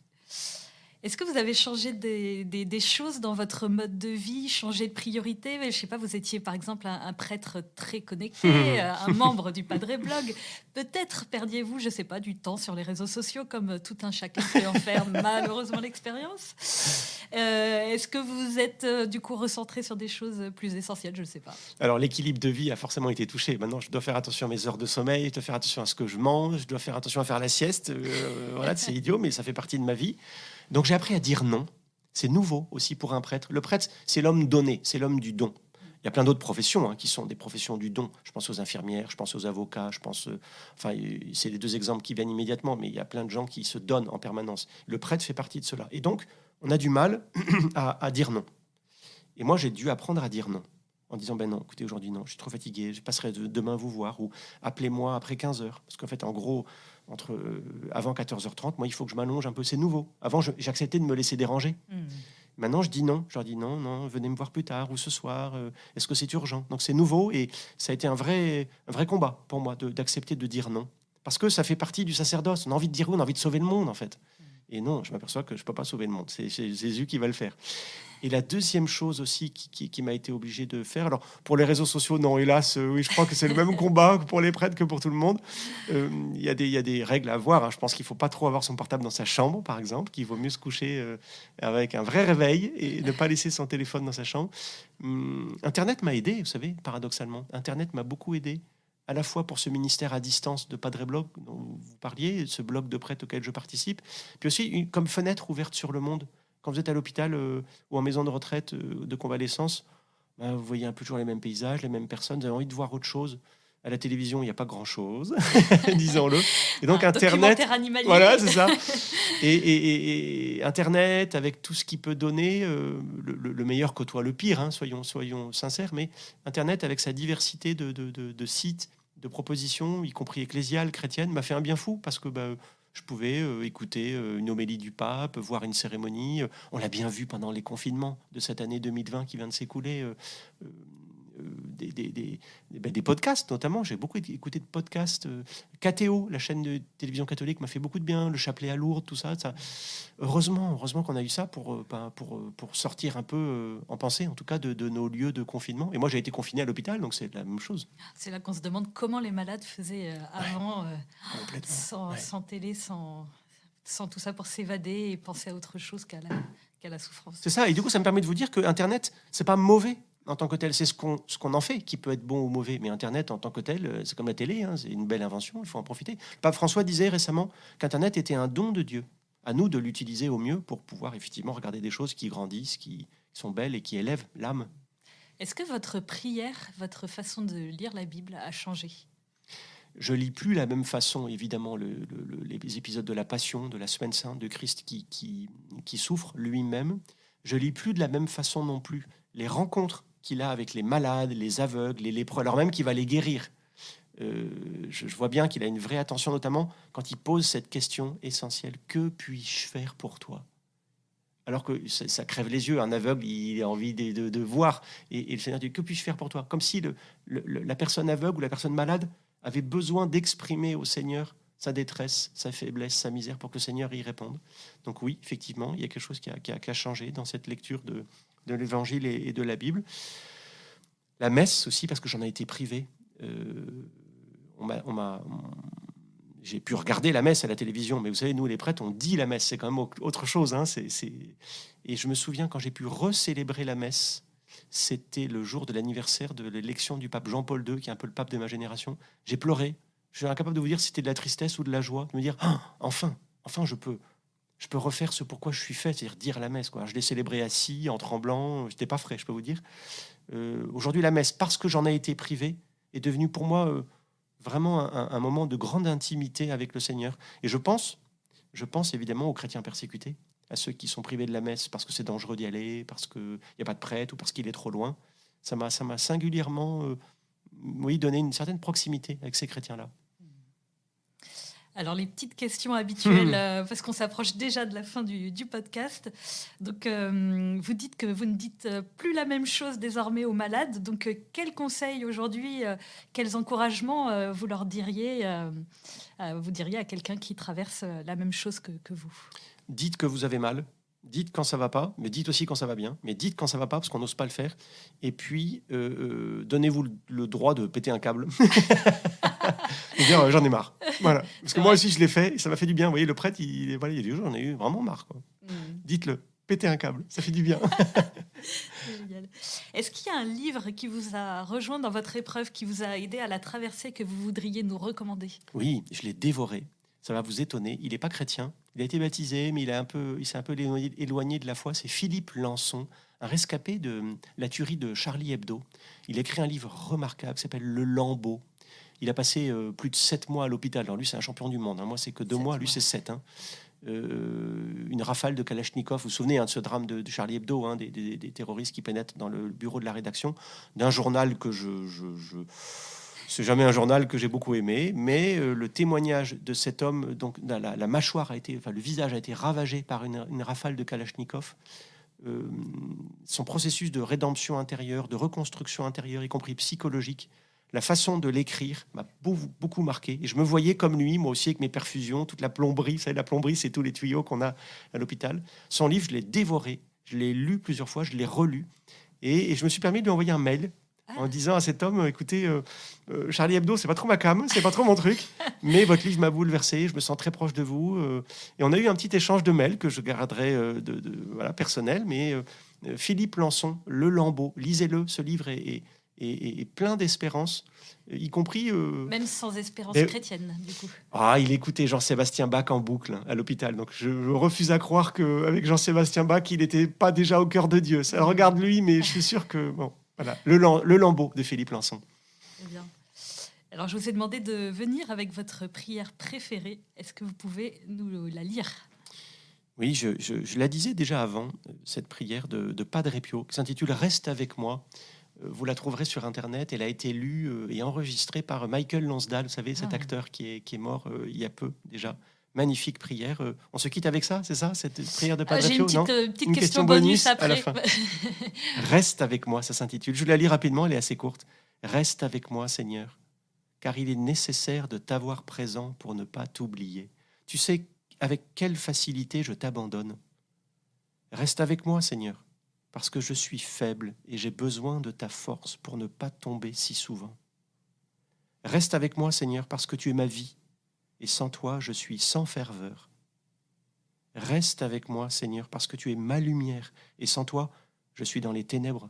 Est-ce que vous avez changé des choses dans votre mode de vie, changé de priorité ? Je ne sais pas, vous étiez par exemple un prêtre très connecté, un membre du Padre Blog. Peut-être perdiez-vous, je ne sais pas, du temps sur les réseaux sociaux, comme tout un chacun peut en faire malheureusement l'expérience. Est-ce que vous êtes du coup recentré sur des choses plus essentielles ? Je ne sais pas. Alors, l'équilibre de vie a forcément été touché. Maintenant, je dois faire attention à mes heures de sommeil, je dois faire attention à ce que je mange, je dois faire attention à faire la sieste. Voilà, c'est idiot, mais ça fait partie de ma vie. Donc, j'ai appris à dire non. C'est nouveau aussi pour un prêtre. Le prêtre, c'est l'homme donné, c'est l'homme du don. Il y a plein d'autres professions qui sont des professions du don. Je pense aux infirmières, je pense aux avocats, enfin, c'est les 2 exemples qui viennent immédiatement, mais il y a plein de gens qui se donnent en permanence. Le prêtre fait partie de cela. Et donc, on a du mal à dire non. Et moi, j'ai dû apprendre à dire non. En disant, ben non, écoutez, aujourd'hui, non, je suis trop fatigué, je passerai demain vous voir, ou appelez-moi après 15h. Parce qu'en fait, en gros, avant 14h30, moi, il faut que je m'allonge un peu, c'est nouveau. Avant, j'acceptais de me laisser déranger. Maintenant, je dis non. Je leur dis non, venez me voir plus tard ou ce soir. Est-ce que c'est urgent ? Donc, c'est nouveau et ça a été un vrai combat pour moi d'accepter de dire non. Parce que ça fait partie du sacerdoce. On a envie de dire oui, on a envie de sauver le monde, en fait. Et non, je m'aperçois que je ne peux pas sauver le monde. C'est Jésus qui va le faire. Et la deuxième chose aussi qui m'a été obligé de faire, alors pour les réseaux sociaux, non, hélas, oui, je crois que c'est le même combat pour les prêtres que pour tout le monde. Il y a des règles à avoir. Hein. Je pense qu'il ne faut pas trop avoir son portable dans sa chambre, par exemple, qu'il vaut mieux se coucher avec un vrai réveil et ne pas laisser son téléphone dans sa chambre. Internet m'a aidé, vous savez, paradoxalement. Internet m'a beaucoup aidé, à la fois pour ce ministère à distance de Padre Blog dont vous parliez, ce blog de prêtres auquel je participe, puis aussi comme fenêtre ouverte sur le monde. Quand vous êtes à l'hôpital ou en maison de retraite de convalescence, vous voyez un peu toujours les mêmes paysages, les mêmes personnes, vous avez envie de voir autre chose. À la télévision, il n'y a pas grand-chose, disons-le. Et donc Internet, documentaire animalier. voilà, c'est ça. Et Internet, avec tout ce qu'il peut donner, le meilleur côtoie le pire, hein, soyons sincères, mais Internet, avec sa diversité de sites, de propositions, y compris ecclésiales, chrétiennes, m'a fait un bien fou, parce que je pouvais écouter une homélie du pape, voir une cérémonie. On l'a bien vu pendant les confinements de cette année 2020 qui vient de s'écouler. Des podcasts, notamment. J'ai beaucoup écouté de podcasts. KTO, la chaîne de télévision catholique, m'a fait beaucoup de bien. Le chapelet à Lourdes, tout ça. Heureusement qu'on a eu ça pour sortir un peu, en pensée, en tout cas, de nos lieux de confinement. Et moi, j'ai été confiné à l'hôpital, donc c'est la même chose. C'est là qu'on se demande comment les malades faisaient avant, Complètement. sans télé, sans tout ça, pour s'évader et penser à autre chose qu'à la souffrance. C'est ça. Et du coup, ça me permet de vous dire que Internet, c'est pas mauvais. en tant que tel, c'est ce qu'on en fait qui peut être bon ou mauvais. Mais Internet, en tant que tel, c'est comme la télé, hein, c'est une belle invention, il faut en profiter. Le pape François disait récemment qu'Internet était un don de Dieu. À nous de l'utiliser au mieux pour pouvoir effectivement regarder des choses qui grandissent, qui sont belles et qui élèvent l'âme. Est-ce que votre prière, votre façon de lire la Bible a changé ? Je lis plus la même façon, évidemment, les épisodes de la Passion, de la Semaine Sainte, de Christ qui souffre lui-même. Je lis plus de la même façon non plus les rencontres qu'il a avec les malades, les aveugles, les lépreux, alors même qu'il va les guérir. Je vois bien qu'il a une vraie attention, notamment quand il pose cette question essentielle. Que puis-je faire pour toi ? Alors que ça crève les yeux. Un aveugle, il a envie de voir. Et le Seigneur dit, que puis-je faire pour toi ? Comme si la personne aveugle ou la personne malade avait besoin d'exprimer au Seigneur sa détresse, sa faiblesse, sa misère, pour que le Seigneur y réponde. Donc oui, effectivement, il y a quelque chose qui a changé dans cette lecture de l'Évangile et de la Bible. La messe aussi, parce que j'en ai été privé. J'ai pu regarder la messe à la télévision, mais vous savez, nous les prêtres, on dit la messe, c'est quand même autre chose. Hein, Et je me souviens quand j'ai pu recélébrer la messe, c'était le jour de l'anniversaire de l'élection du pape Jean-Paul II, qui est un peu le pape de ma génération. J'ai pleuré. Je suis incapable de vous dire si c'était de la tristesse ou de la joie, de me dire enfin, je peux refaire ce pourquoi je suis fait, c'est-à-dire dire la messe, quoi. Je l'ai célébré assis, en tremblant, j'étais pas frais, je peux vous dire. Aujourd'hui, la messe, parce que j'en ai été privé, est devenue pour moi vraiment un moment de grande intimité avec le Seigneur. Et je pense évidemment aux chrétiens persécutés, à ceux qui sont privés de la messe parce que c'est dangereux d'y aller, parce qu'il n'y a pas de prêtre ou parce qu'il est trop loin. Ça m'a singulièrement donné une certaine proximité avec ces chrétiens-là. Alors, les petites questions habituelles, parce qu'on s'approche déjà de la fin du podcast. Donc, vous dites que vous ne dites plus la même chose désormais aux malades. Donc, quels conseils aujourd'hui, quels encouragements vous leur diriez, vous diriez à quelqu'un qui traverse la même chose que vous ? Dites que vous avez mal. Dites quand ça va pas, mais dites aussi quand ça va bien. Mais dites quand ça va pas, parce qu'on n'ose pas le faire. Et puis, donnez-vous le droit de péter un câble. Et dire, j'en ai marre. Voilà. Parce que moi aussi, je l'ai fait, et ça m'a fait du bien. Vous voyez, le prêtre, il dit, j'en ai eu vraiment marre, quoi. Dites-le, pétez un câble, ça fait du bien. Est-ce qu'il y a un livre qui vous a rejoint dans votre épreuve, qui vous a aidé à la traverser, que vous voudriez nous recommander ? Oui, je l'ai dévoré. Ça va vous étonner. Il n'est pas chrétien. Il a été baptisé, mais il s'est un peu éloigné de la foi. C'est Philippe Lançon, un rescapé de la tuerie de Charlie Hebdo. Il a écrit un livre remarquable qui s'appelle Le Lambeau. Il a passé plus de 7 mois à l'hôpital. Alors lui, c'est un champion du monde. Hein. Moi, c'est que 2 mois. Lui, c'est 7. Hein. Une rafale de Kalachnikov. Vous vous souvenez de ce drame de Charlie Hebdo, hein, des terroristes qui pénètrent dans le bureau de la rédaction d'un journal que c'est jamais un journal que j'ai beaucoup aimé, mais le témoignage de cet homme, donc la mâchoire le visage a été ravagé par une rafale de Kalachnikov. Son processus de rédemption intérieure, de reconstruction intérieure, y compris psychologique, la façon de l'écrire m'a beaucoup marqué. Et je me voyais comme lui, moi aussi, avec mes perfusions, toute la plomberie. Vous savez, la plomberie, c'est tous les tuyaux qu'on a à l'hôpital. Son livre, je l'ai dévoré. Je l'ai lu plusieurs fois, je l'ai relu. Et je me suis permis de lui envoyer un mail en disant à cet homme, écoutez, Charlie Hebdo, c'est pas trop ma came, c'est pas trop mon truc, mais votre livre m'a bouleversé, je me sens très proche de vous. Et on a eu un petit échange de mails que je garderai personnel, mais Philippe Lançon, Le Lambeau, lisez-le, ce livre est plein d'espérance, y compris... Même sans espérance chrétienne, du coup. Il écoutait Jean-Sébastien Bach en boucle à l'hôpital, donc je refuse à croire qu'avec Jean-Sébastien Bach, il n'était pas déjà au cœur de Dieu. Ça regarde lui, mais je suis sûr que... Bon, voilà, le Lambeau de Philippe Lançon. Très bien. Alors, je vous ai demandé de venir avec votre prière préférée. Est-ce que vous pouvez nous la lire ? Oui, je la disais déjà avant, cette prière de Padre Pio, qui s'intitule « Reste avec moi ». Vous la trouverez sur Internet. Elle a été lue et enregistrée par Michael Lonsdale, vous savez, cet acteur qui est mort il y a peu déjà. Magnifique prière. On se quitte avec ça, c'est ça, cette prière de Padre Pio? J'ai une petite question bonus après. À la fin. Reste avec moi, ça s'intitule. Je vous la lis rapidement, elle est assez courte. Reste avec moi, Seigneur, car il est nécessaire de t'avoir présent pour ne pas t'oublier. Tu sais avec quelle facilité je t'abandonne. Reste avec moi, Seigneur, parce que je suis faible et j'ai besoin de ta force pour ne pas tomber si souvent. Reste avec moi, Seigneur, parce que tu es ma vie, et sans toi, je suis sans ferveur. Reste avec moi, Seigneur, parce que tu es ma lumière, et sans toi, je suis dans les ténèbres.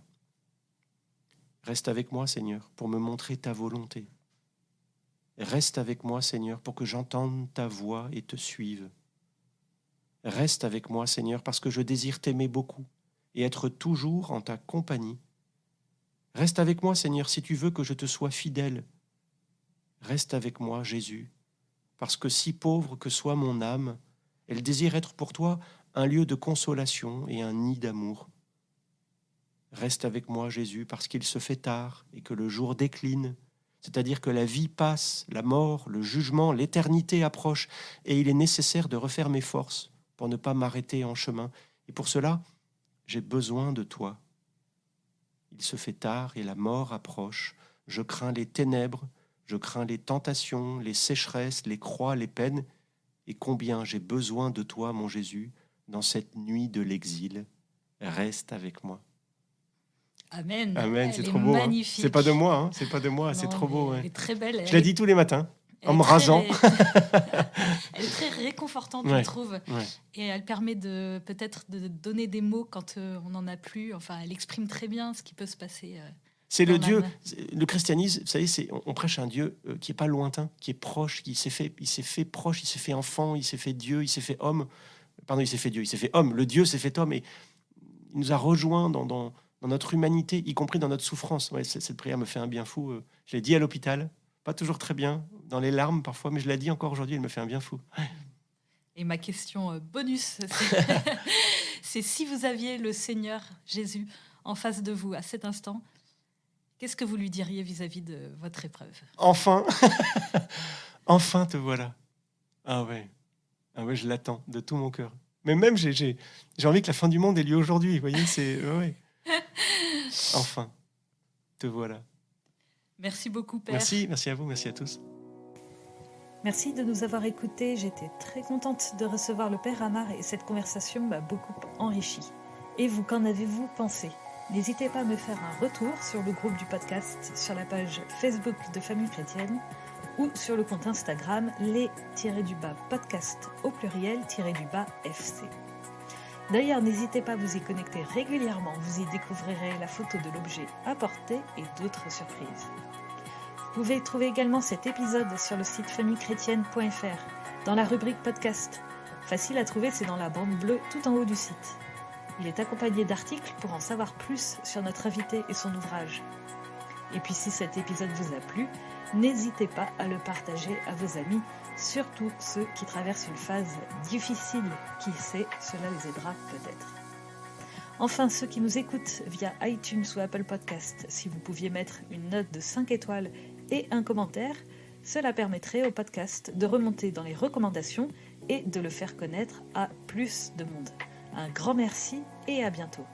Reste avec moi, Seigneur, pour me montrer ta volonté. Reste avec moi, Seigneur, pour que j'entende ta voix et te suive. Reste avec moi, Seigneur, parce que je désire t'aimer beaucoup et être toujours en ta compagnie. Reste avec moi, Seigneur, si tu veux que je te sois fidèle. Reste avec moi, Jésus, parce que si pauvre que soit mon âme, elle désire être pour toi un lieu de consolation et un nid d'amour. Reste avec moi, Jésus, parce qu'il se fait tard et que le jour décline, c'est-à-dire que la vie passe, la mort, le jugement, l'éternité approche, et il est nécessaire de refaire mes forces pour ne pas m'arrêter en chemin. Et pour cela, j'ai besoin de toi. Il se fait tard et la mort approche. Je crains les ténèbres, je crains les tentations, les sécheresses, les croix, les peines. Et combien j'ai besoin de toi, mon Jésus, dans cette nuit de l'exil. Reste avec moi. Amen. Amen, Elle c'est est trop beau. magnifique. C'est pas de moi, c'est pas de moi, Non, c'est trop beau. Elle est très belle. Je la dis tous les matins, en me rasant. Elle est très réconfortante, Ouais, je trouve. ouais. Et elle permet peut-être de donner des mots quand on n'en a plus. Enfin, elle exprime très bien ce qui peut se passer. C'est dans le Dieu, l'âme. le christianisme, vous savez, on prêche un Dieu qui est pas lointain, qui est proche, il s'est fait proche, il s'est fait enfant, il s'est fait Dieu, il s'est fait homme. Pardon, il s'est fait Dieu, il s'est fait homme. Le Dieu s'est fait homme et il nous a rejoints dans notre humanité, y compris dans notre souffrance. Ouais, cette prière me fait un bien fou. Je l'ai dit à l'hôpital, pas toujours très bien, dans les larmes parfois, mais je l'ai dit encore aujourd'hui, elle me fait un bien fou. Et ma question bonus, c'est si vous aviez le Seigneur Jésus en face de vous à cet instant, qu'est-ce que vous lui diriez vis-à-vis de votre épreuve ? Enfin, enfin te voilà. Ah ouais, je l'attends de tout mon cœur. Mais même, j'ai envie que la fin du monde ait lieu aujourd'hui. Vous voyez, c'est... Ouais. Enfin, te voilà. Merci beaucoup, Père. Merci à vous, merci à tous. Merci de nous avoir écoutés. J'étais très contente de recevoir le Père Amar et cette conversation m'a beaucoup enrichi. Et vous, qu'en avez-vous pensé ? N'hésitez pas à me faire un retour sur le groupe du podcast, sur la page Facebook de Famille Chrétienne ou sur le compte Instagram les-podcast au pluriel-FC. D'ailleurs, n'hésitez pas à vous y connecter régulièrement, vous y découvrirez la photo de l'objet apporté et d'autres surprises. Vous pouvez trouver également cet épisode sur le site famillechrétienne.fr, dans la rubrique podcast. Facile à trouver, c'est dans la bande bleue tout en haut du site. Il est accompagné d'articles pour en savoir plus sur notre invité et son ouvrage. Et puis si cet épisode vous a plu, n'hésitez pas à le partager à vos amis, surtout ceux qui traversent une phase difficile. Qui sait, cela les aidera peut-être. Enfin, ceux qui nous écoutent via iTunes ou Apple Podcast, si vous pouviez mettre une note de 5 étoiles et un commentaire, cela permettrait au podcast de remonter dans les recommandations et de le faire connaître à plus de monde. Un grand merci et à bientôt.